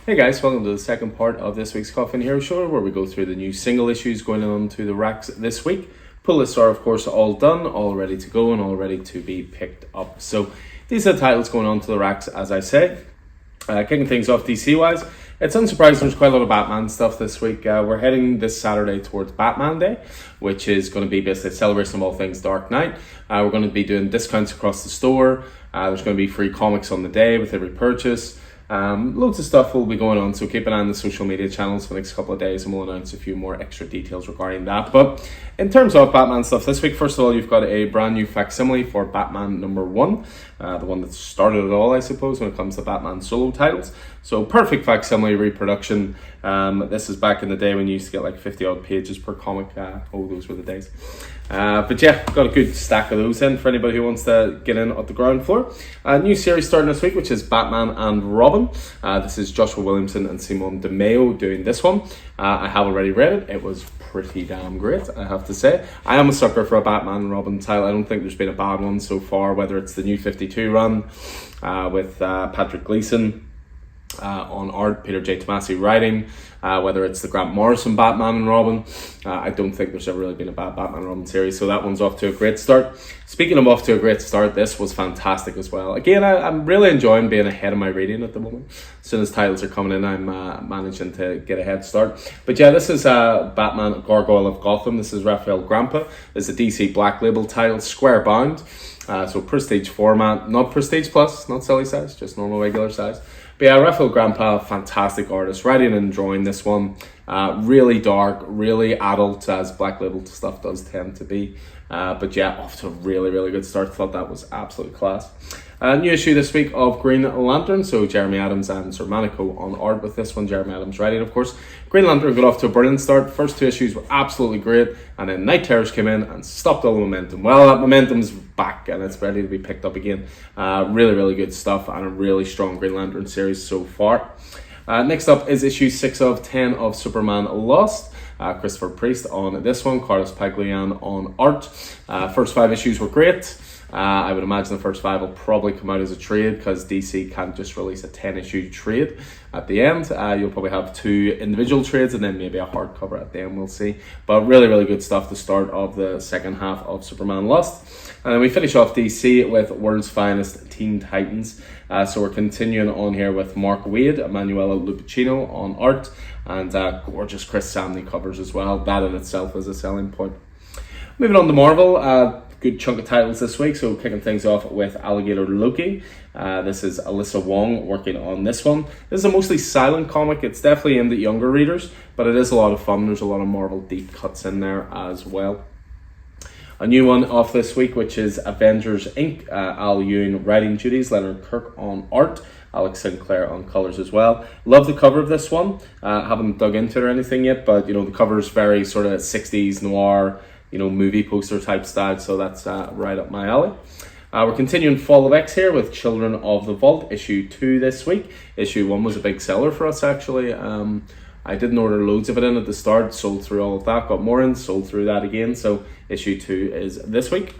Hey guys, welcome to the second part of this week's Coffin Hero Show, where we go through the new single issues going on to the racks this week. Pull lists are of course all done, all ready to go and all ready to be picked up. So these are the titles going on to the racks, as I say. Kicking things off DC wise, it's unsurprising there's quite a lot of Batman stuff this week. We're heading this Saturday towards Batman Day, which is going to be basically a celebration of all things Dark Knight. We're going to be doing discounts across the store. There's going to be free comics on the day with every purchase. Loads of stuff will be going on, so keep an eye on the social media channels for the next couple of days and we'll announce a few more extra details regarding that. But in terms of Batman stuff this week, first of all, you've got a brand new facsimile for Batman #1, the one that started it all, I suppose, when it comes to Batman solo titles. So perfect facsimile reproduction. This is back in the day when you used to get like 50 odd pages per comic. Those were the days. But yeah, got a good stack of those in for anybody who wants to get in at the ground floor. New series starting this week, which is Batman and Robin. This is Joshua Williamson and Simone DeMeo doing this one. I have already read it. It was pretty damn great, I have to say. I am a sucker for a Batman and Robin title. I don't think there's been a bad one so far, whether it's the New 52 run with Patrick Gleason on art, Peter J. Tomasi writing, whether it's the Grant Morrison Batman and Robin. I don't think there's ever really been a bad Batman and Robin series, so that one's off to a great start. Speaking of off to a great start, this was fantastic as well. Again, I'm really enjoying being ahead of my reading at the moment. As soon as titles are coming in, I'm managing to get a head start. But yeah, this is Batman Gargoyle of Gotham. This is Rafael Grampa. This is a DC Black Label title, square bound. So prestige format, not prestige plus, not silly size, just normal regular size. But yeah, Rafael Grampa, fantastic artist, writing and drawing this one. Really dark, really adult, as Black Label stuff does tend to be. But yeah, off to a really, really good start. Thought that was absolute class. New issue this week of Green Lantern. So Jeremy Adams and Sir Manico on art with this one. Jeremy Adams writing, of course. Green Lantern got off to a brilliant start. First two issues were absolutely great. And then Night Terrors came in and stopped all the momentum. Well, that momentum's back and it's ready to be picked up again. Really, really good stuff and a really strong Green Lantern series so far. Next up is issue 6 of 10 of Superman Lost. Christopher Priest on this one, Carlos Paglian on art. First 5 issues were great. I would imagine the first 5 will probably come out as a trade because DC can't just release a 10-issue trade at the end. You'll probably have 2 individual trades and then maybe a hardcover at the end, we'll see. But really, really good stuff, the start of the second half of Superman Lost. And then we finish off DC with World's Finest Teen Titans. So we're continuing on here with Mark Waid, Emanuela Lupacchino on art, and gorgeous Chris Samney covers as well. That in itself is a selling point. Moving on to Marvel, good chunk of titles this week, so kicking things off with Alligator Loki. This is Alyssa Wong working on this one. This is a mostly silent comic. It's definitely aimed at younger readers, but it is a lot of fun. There's a lot of Marvel deep cuts in there as well. A new one off this week, which is Avengers Inc. Al Ewing writing duties, Leonard Kirk on art, Alex Sinclair on colours as well. Love the cover of this one. Haven't dug into it or anything yet, but the cover is very sort of 60s noir, movie poster type style, so that's right up my alley. We're continuing Fall of X here with Children of the Vault, issue 2 this week. Issue 1 was a big seller for us, actually. I didn't order loads of it in at the start, sold through all of that, got more in, sold through that again, so issue 2 is this week.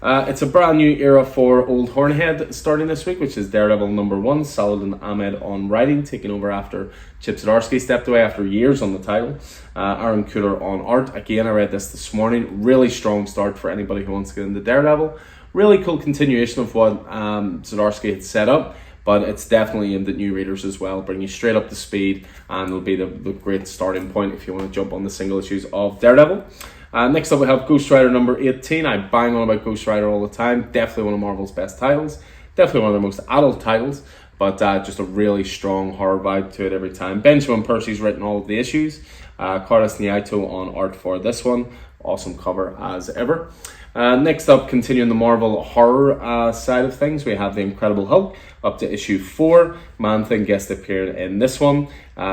It's a brand new era for Old Hornhead starting this week, which is Daredevil #1, Saladin Ahmed on writing, taking over after Chip Zdarsky stepped away after years on the title. Aaron Kuder on art. Again, I read this morning. Really strong start for anybody who wants to get into Daredevil. Really cool continuation of what Zdarsky had set up, but it's definitely aimed at new readers as well, bring you straight up to speed, and it'll be the great starting point if you want to jump on the single issues of Daredevil. Next up we have Ghost Rider #18. I bang on about Ghost Rider all the time. Definitely one of Marvel's best titles. Definitely one of their most adult titles, but just a really strong horror vibe to it every time. Benjamin Percy's written all of the issues. Carlos Nieto on art for this one. Awesome cover as ever. Next up, continuing the Marvel horror side of things, we have The Incredible Hulk up to issue 4. Man-Thing guest appeared in this one.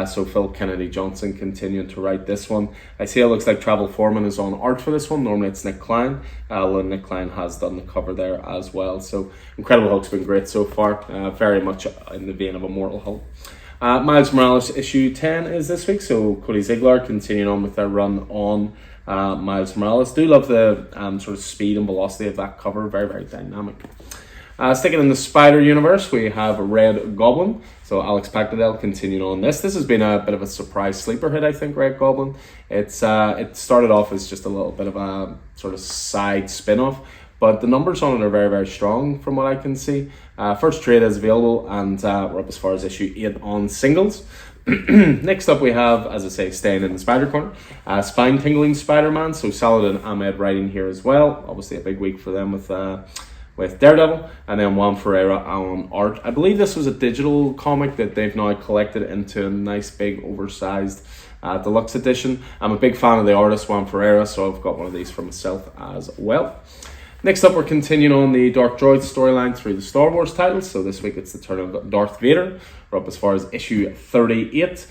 So Phil Kennedy Johnson continuing to write this one. I see it looks like Travel Foreman is on art for this one. Normally it's Nick Klein. Nick Klein has done the cover there as well. So Incredible Hulk's been great so far. Very much in the vein of Immortal Hulk. Miles Morales issue 10 is this week. So Cody Ziegler continuing on with their run on Miles Morales. Do love the sort of speed and velocity of that cover. Very, very dynamic. Sticking in the Spider universe, we have Red Goblin. So Alex Pactadel continuing on this. This has been a bit of a surprise sleeper hit, I think, Red Goblin. It started off as just a little bit of a sort of side spin-off, but the numbers on it are very, very strong from what I can see. First trade is available, and we're up as far as issue 8 on singles. Next up we have, as I say, staying in the Spider corner, Spine Tingling Spider-Man. So Saladin Ahmed writing here as well. Obviously a big week for them with Daredevil, and then Juan Ferreira on art. I believe this was a digital comic that they've now collected into a nice big oversized deluxe edition. I'm a big fan of the artist Juan Ferreira, so I've got one of these for myself as well. Next up, we're continuing on the Dark Droid storyline through the Star Wars titles. So this week it's the turn of Darth Vader. We're up as far as issue 38.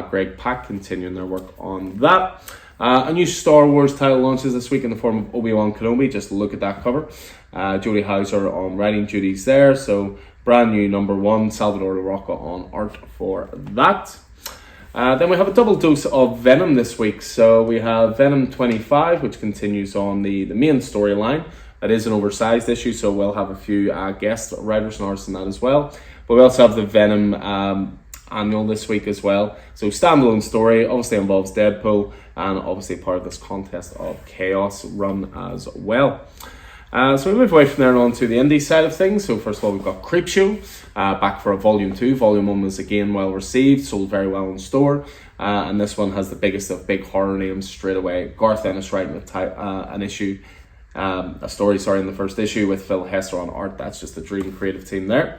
Greg Pak continuing their work on that. A new Star Wars title launches this week in the form of Obi-Wan Kenobi. Just look at that cover. Jody Hauser on writing duties there. So brand new #1, Salvador Rocca on art for that. Then we have a double dose of Venom this week. So we have Venom 25, which continues on the main storyline. That is an oversized issue, so we'll have a few guest writers and artists in that as well. But we also have the Venom annual this week as well. So standalone story, obviously involves Deadpool, and obviously part of this Contest of Chaos run as well. So we move away from there and on to the indie side of things. So first of all, we've got Creepshow back for a volume 2. Volume 1 was again well received, sold very well in store. And this one has the biggest of big horror names straight away. Garth Ennis writing a story in the first issue with Phil Hester on art. That's just a dream creative team there.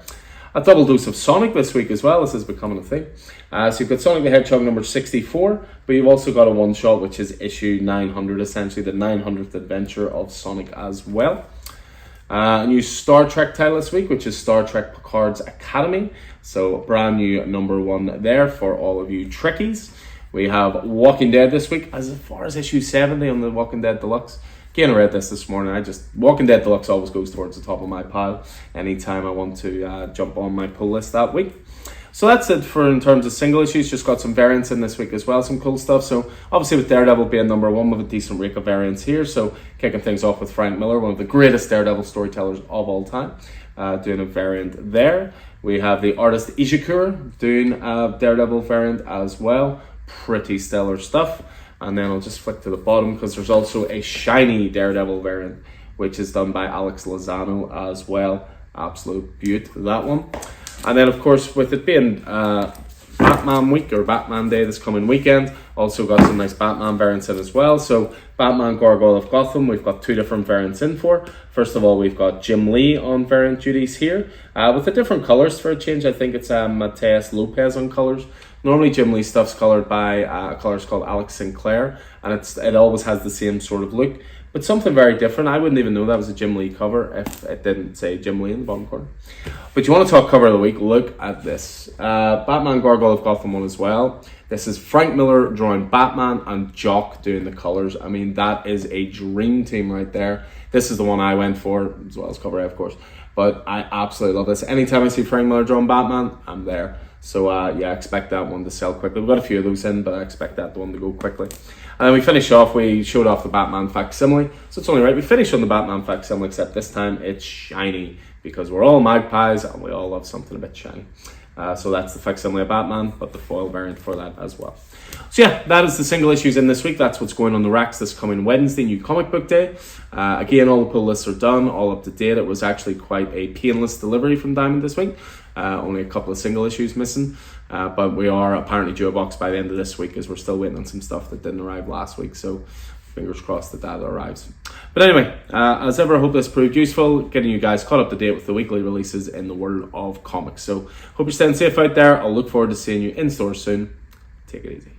A double dose of Sonic this week as well. This is becoming a thing. So you've got Sonic the Hedgehog number 64, but you've also got a one-shot, which is issue 900, essentially the 900th adventure of Sonic as well. A new Star Trek title this week, which is Star Trek Picard's Academy. So brand new #1 there for all of you Trekkies. We have Walking Dead this week, as far as issue 70 on the Walking Dead Deluxe. Again, I read this morning. Walking Dead Deluxe always goes towards the top of my pile anytime I want to jump on my pull list that week. So that's it for in terms of single issues. Just got some variants in this week as well, some cool stuff. So obviously with Daredevil being #1 with a decent rake of variants here. So kicking things off with Frank Miller, one of the greatest Daredevil storytellers of all time, doing a variant there. We have the artist Ishikura doing a Daredevil variant as well. Pretty stellar stuff. And then I'll just flick to the bottom because there's also a shiny Daredevil variant, which is done by Alex Lozano as well. Absolute beaut, that one. And then, of course, with it being Batman week or Batman Day this coming weekend, also got some nice Batman variants in as well. So Batman Gargoyle of Gotham, we've got 2 different variants in for. First of all, we've got Jim Lee on variant duties here with the different colors for a change. I think it's Mateus Lopez on colors. Normally Jim Lee stuff's colored by a colorist called Alex Sinclair, and it always has the same sort of look, but something very different. I wouldn't even know that was a Jim Lee cover if it didn't say Jim Lee in the bottom corner. But you want to talk cover of the week, look at this. Batman Gargoyle of Gotham one as well. This is Frank Miller drawing Batman and Jock doing the colors. I mean, that is a dream team right there. This is the one I went for, as well as cover A, of course. But I absolutely love this. Anytime I see Frank Miller drawing Batman, I'm there. So yeah, expect that one to sell quickly. We've got a few of those in, but I expect that one to go quickly. And then we finish off, we showed off the Batman facsimile. So it's only right, we finish on the Batman facsimile, except this time it's shiny, because we're all magpies and we all love something a bit shiny. So that's the facsimile of Batman, but the foil variant for that as well. So yeah, that is the single issues in this week. That's what's going on the racks this coming Wednesday, New Comic Book Day. Again, all the pull lists are done, all up to date. It was actually quite a painless delivery from Diamond this week. Only a couple of single issues missing. But we are apparently due a box by the end of this week, as we're still waiting on some stuff that didn't arrive last week. So fingers crossed that arrives. But anyway, as ever, I hope this proved useful, getting you guys caught up to date with the weekly releases in the world of comics. So hope you're staying safe out there. I'll look forward to seeing you in store soon. Take it easy.